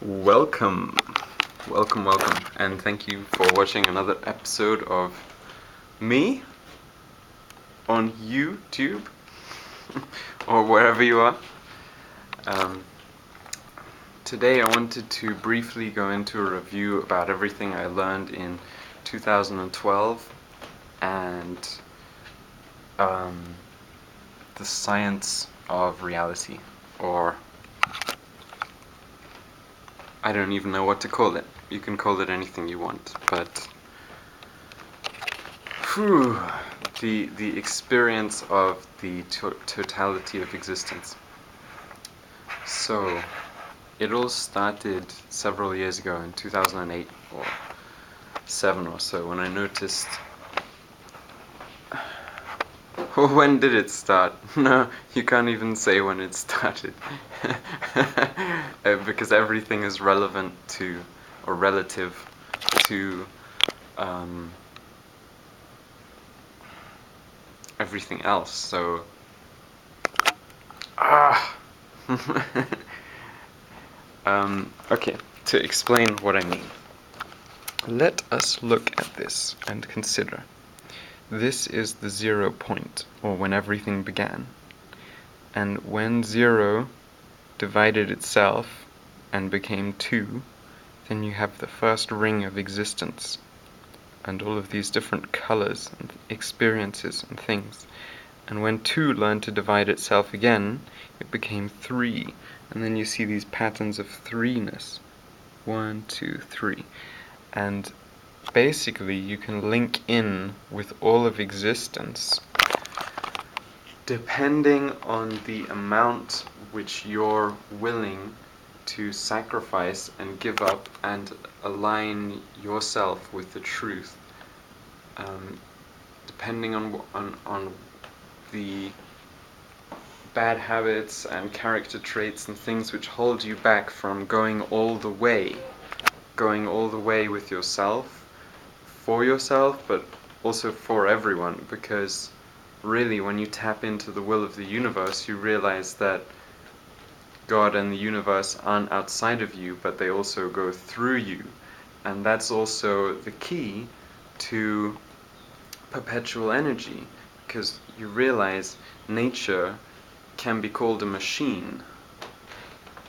Welcome, welcome, and thank you for watching another episode of me on YouTube or wherever you are. Today I wanted to briefly go into a review about everything I learned in 2012 and the science of reality, or I don't even know what to call it. You can call it anything you want, but the experience of the totality of existence. So, it all started several years ago in 2008 or 7 or so when I noticed. When did it start? No, you can't even say when it started. Because everything is relevant to, or relative to, everything else. So, okay, to explain what I mean. Let us look at this and consider. This is the 0 point, or when everything began. And when 0 divided itself and became 2, then you have the first ring of existence, and all of these different colors and experiences and things. And when 2 learned to divide itself again, it became 3, and then you see these patterns of 3-ness. 1, 2, 3. And basically you can link in with all of existence depending on the amount which you're willing to sacrifice and give up and align yourself with the truth, depending on the bad habits and character traits and things which hold you back from going all the way with yourself, for yourself, but also for everyone. Because really, when you tap into the will of the universe, you realize that God and the universe aren't outside of you, but they also go through you. And that's also the key to perpetual energy, because you realize nature can be called a machine,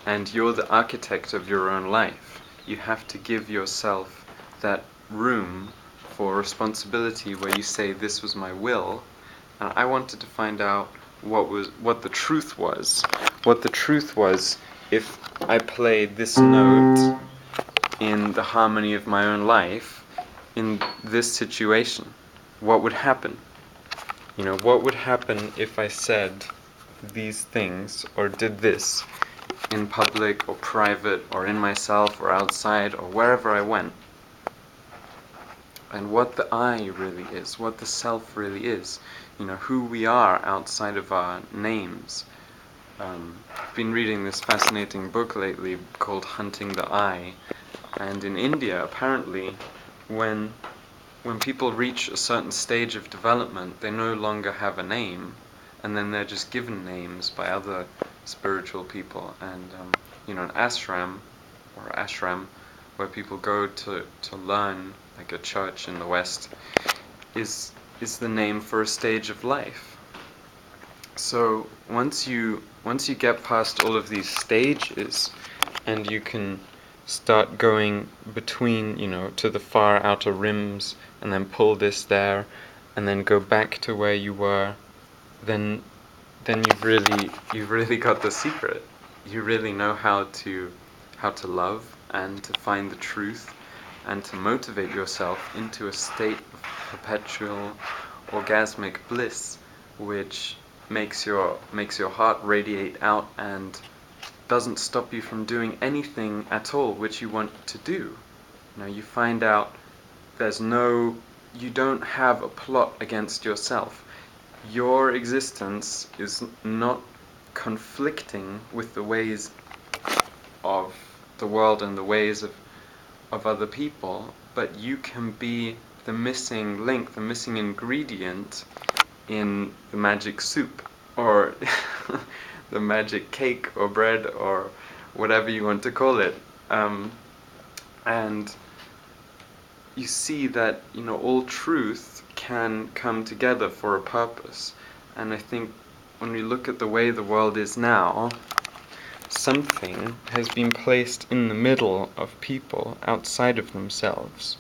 and you're the architect of your own life. You have to give yourself that room for responsibility where you say, this was my will. And I wanted to find out what the truth was. What the truth was if I played this note in the harmony of my own life in this situation. What would happen? What would happen if I said these things or did this in public or private or in myself or outside or wherever I went? And what the I really is, what the self really is, who we are outside of our names. I've been reading this fascinating book lately called Hunting the I, and in India, apparently, when people reach a certain stage of development, they no longer have a name, and then they're just given names by other spiritual people. And an ashram where people go to learn, like a church in the West, is the name for a stage of life. So once you get past all of these stages, and you can start going between, to the far outer rims, and then pull this there, and then go back to where you were, then you've really got the secret. You really know how to love and to find the truth and to motivate yourself into a state of perpetual orgasmic bliss, which makes your heart radiate out and doesn't stop you from doing anything at all which you want to do. You find out you don't have a plot against yourself. Your existence is not conflicting with the ways of the world and the ways of other people, but you can be the missing link, the missing ingredient in the magic soup, or the magic cake or bread, or whatever you want to call it. And you see that, all truth can come together for a purpose. And I think when we look at the way the world is now, something has been placed in the middle of people outside of themselves,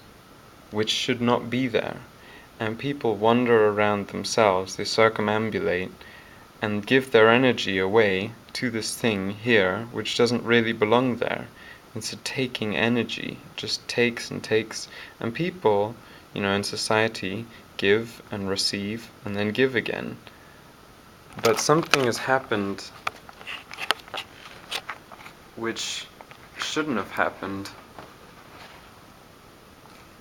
which should not be there. And people wander around themselves, they circumambulate, and give their energy away to this thing here, which doesn't really belong there. It's a taking energy, it just takes and takes. And people, in society, give and receive and then give again. But something has happened which shouldn't have happened.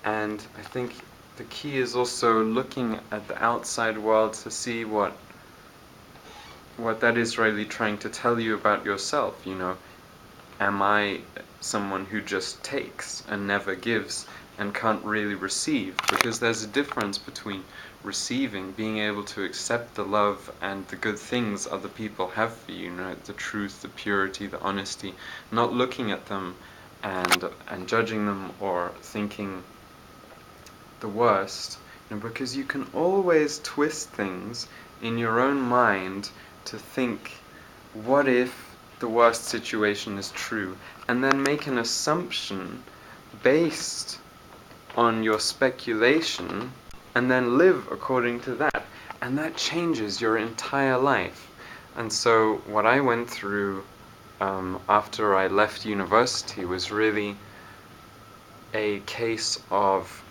And I think the key is also looking at the outside world to see what that is really trying to tell you about yourself. Am I someone who just takes and never gives and can't really receive? Because there's a difference between receiving, being able to accept the love and the good things other people have for you, the truth, the purity, the honesty, not looking at them and judging them or thinking the worst, because you can always twist things in your own mind to think, what if the worst situation is true, and then make an assumption based on your speculation, and then live according to that, and that changes your entire life. And so what I went through after I left university was really a case of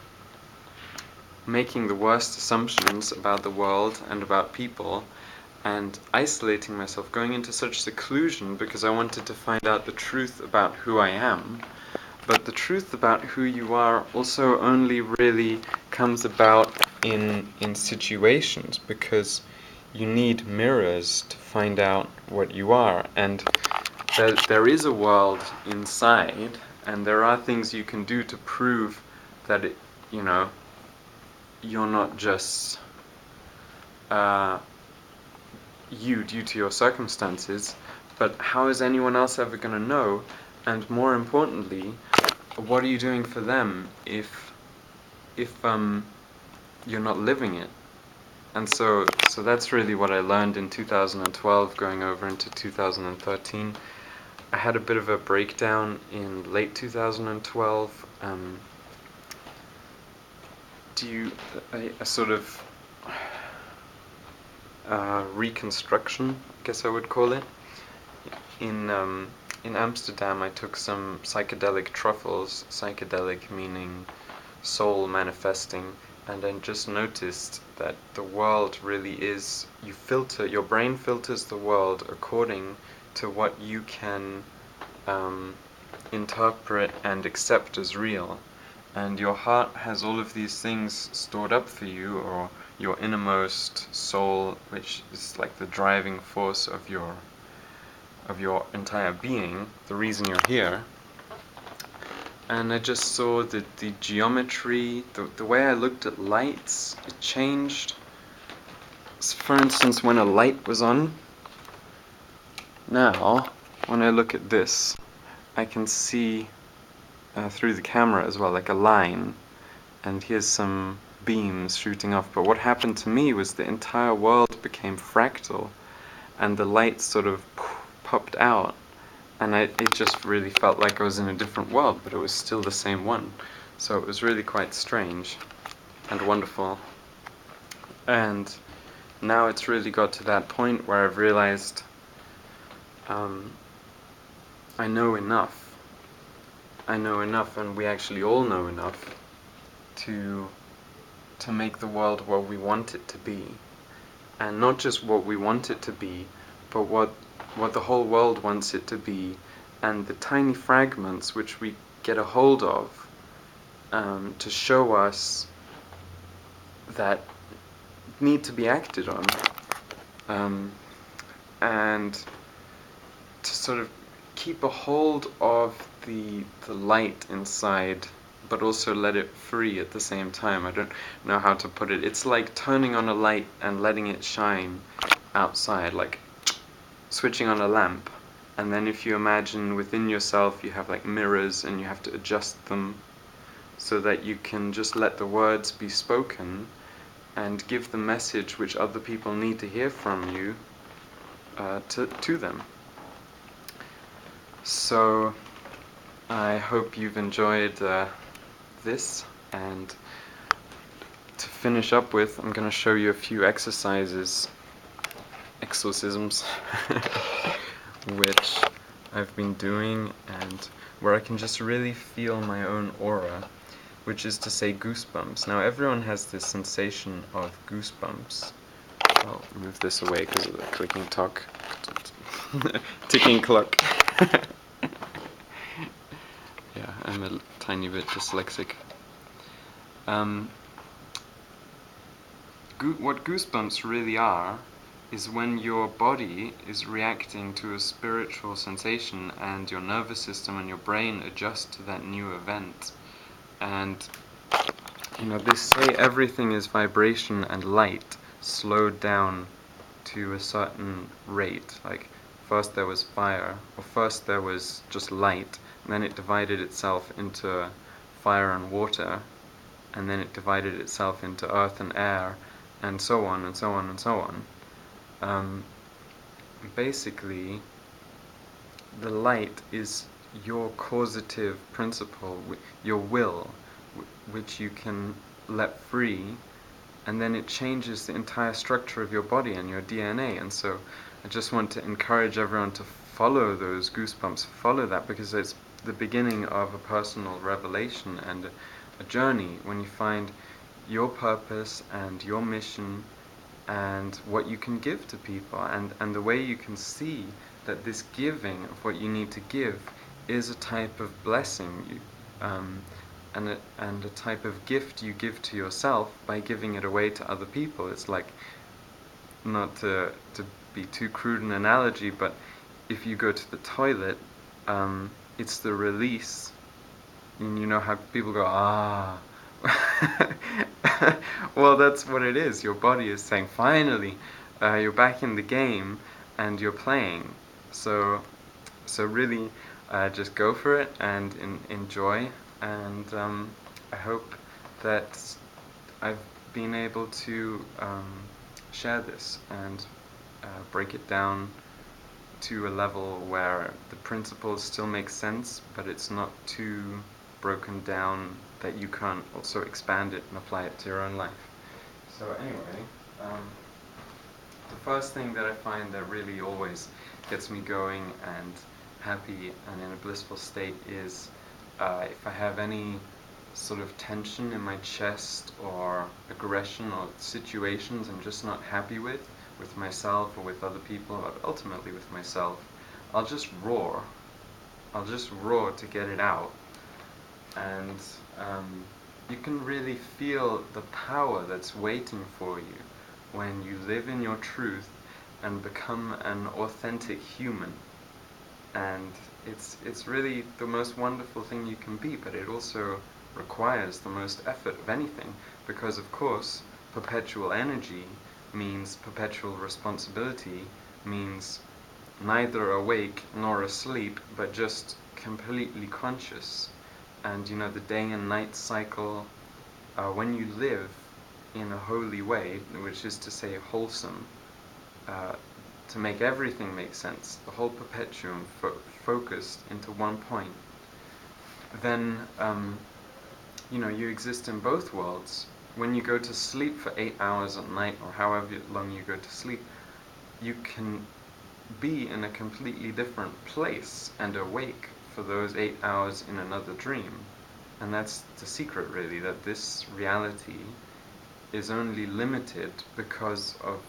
making the worst assumptions about the world and about people, and isolating myself, going into such seclusion because I wanted to find out the truth about who I am. But the truth about who you are also only really comes about in situations, because you need mirrors to find out what you are. And there is a world inside, and there are things you can do to prove that you're not just you due to your circumstances, but how is anyone else ever going to know? And more importantly, what are you doing for them if you're not living it? And so that's really what I learned in 2012, going over into 2013. I had a bit of a breakdown in late 2012. A sort of reconstruction, I guess I would call it. In Amsterdam, I took some psychedelic truffles, psychedelic meaning soul manifesting, and I just noticed that the world really is, your brain filters the world according to what you can interpret and accept as real. And your heart has all of these things stored up for you, or your innermost soul, which is like the driving force of your entire being, the reason you're here. And I just saw that the geometry, the way I looked at lights, it changed. For instance, when a light was on, now, when I look at this, I can see through the camera as well, like a line, and here's some beams shooting off. But what happened to me was the entire world became fractal, and the light sort of popped out, and it just really felt like I was in a different world, but it was still the same one. So it was really quite strange and wonderful. And now it's really got to that point where I've realized I know enough. I know enough, and we actually all know enough to make the world what we want it to be. And not just what we want it to be, but what the whole world wants it to be, and the tiny fragments which we get a hold of to show us that need to be acted on, and to sort of keep a hold of the light inside, but also let it free at the same time. I don't know how to put it. It's like turning on a light and letting it shine outside, like switching on a lamp And then if you imagine within yourself you have like mirrors and you have to adjust them so that you can just let the words be spoken and give the message which other people need to hear from you to them. So I hope you've enjoyed this, and to finish up with, I'm going to show you a few exercises, exorcisms, which I've been doing and where I can just really feel my own aura, which is to say goosebumps. Now everyone has this sensation of goosebumps. I'll move this away because of the clicking talk. Ticking clock. Yeah, I'm a tiny bit dyslexic. What goosebumps really are is when your body is reacting to a spiritual sensation and your nervous system and your brain adjust to that new event. And they say everything is vibration and light slowed down to a certain rate. Like first there was fire, or first there was just light, and then it divided itself into fire and water, and then it divided itself into earth and air, and so on and so on and so on. Basically, the light is your causative principle, your will, which you can let free, and then it changes the entire structure of your body and your DNA. And so I just want to encourage everyone to follow those goosebumps, follow that, because it's the beginning of a personal revelation and a journey when you find your purpose and your mission and what you can give to people, and the way you can see that this giving of what you need to give is a type of blessing, and a type of gift you give to yourself by giving it away to other people. It's like, not to be too crude an analogy, but if you go to the toilet, it's the release. And you know how people go, ah. Well, that's what it is. Your body is saying, finally, you're back in the game and you're playing. So really, just go for it and enjoy. And I hope that I've been able to share this and break it down to a level where the principles still make sense, but it's not too broken down that you can't also expand it and apply it to your own life. So anyway, the first thing that I find that really always gets me going and happy and in a blissful state is if I have any sort of tension in my chest or aggression or situations I'm just not happy with myself or with other people, but ultimately with myself, I'll just roar. I'll just roar to get it out. And you can really feel the power that's waiting for you when you live in your truth and become an authentic human. And it's really the most wonderful thing you can be, but it also requires the most effort of anything, because of course perpetual energy means perpetual responsibility, means neither awake nor asleep, but just completely conscious. And the day and night cycle, when you live in a holy way, which is to say wholesome, to make everything make sense, the whole perpetuum focused into one point, then you exist in both worlds. When you go to sleep for 8 hours at night, or however long you go to sleep, you can be in a completely different place and awake for those 8 hours in another dream. And that's the secret, really, that this reality is only limited because of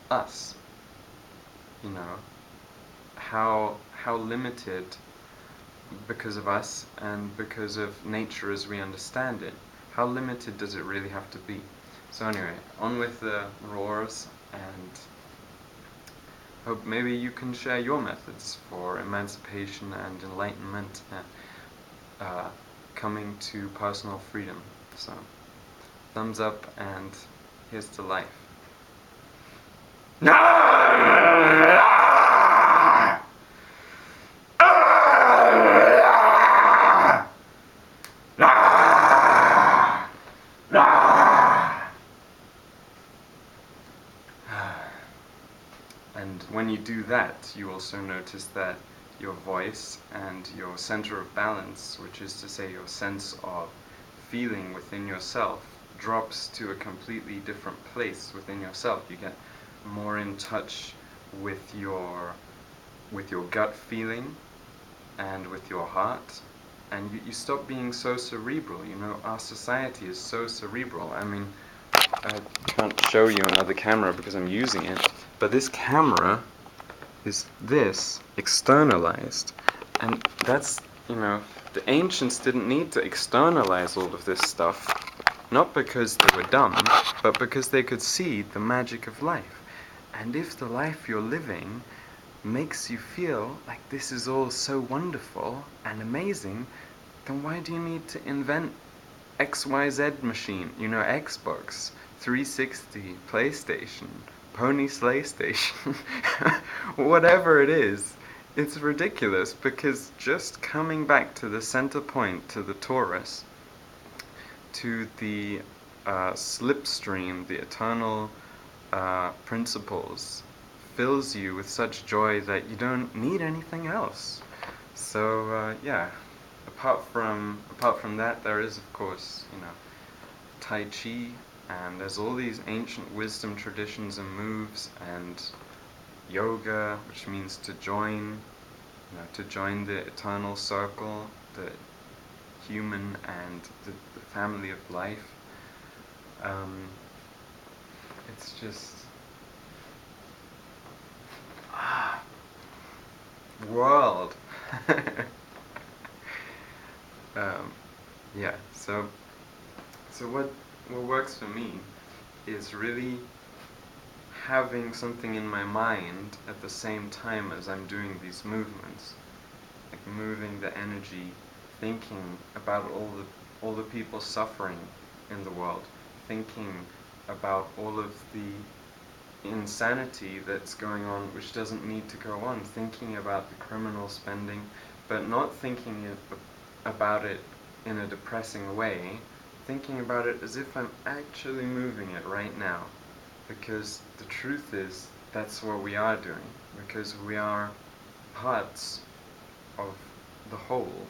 us. How limited because of us and because of nature as we understand it. How limited does it really have to be? So anyway, on with the roars, and hope maybe you can share your methods for emancipation and enlightenment, coming to personal freedom. So thumbs up, and here's to life. do that, you also notice that your voice and your center of balance, which is to say your sense of feeling within yourself, drops to a completely different place within yourself. You get more in touch with your gut feeling and with your heart, and you stop being so cerebral. You know, our society is so cerebral. I mean, I can't show you another camera because I'm using it, but this camera is this externalized, and that's, you know, the ancients didn't need to externalize all of this stuff, not because they were dumb, but because they could see the magic of life. And if the life you're living makes you feel like this is all so wonderful and amazing, then why do you need to invent XYZ machine, you know, Xbox, 360, PlayStation, Pony Slay Station, whatever it is? It's ridiculous, because just coming back to the center point, to the Taurus, to the slipstream, the eternal principles, fills you with such joy that you don't need anything else. So yeah, apart from that, there is, of course, you know, Tai Chi, and there's all these ancient wisdom traditions and moves, and yoga, which means to join, you know, to join the eternal circle, the human and the family of life. It's just world. Yeah. So what works for me is really having something in my mind at the same time as I'm doing these movements, like moving the energy, thinking about all the people suffering in the world, thinking about all of the insanity that's going on, which doesn't need to go on, thinking about the criminal spending, but not thinking about it in a depressing way, thinking about it as if I'm actually moving it right now. Because the truth is, that's what we are doing, because we are parts of the whole.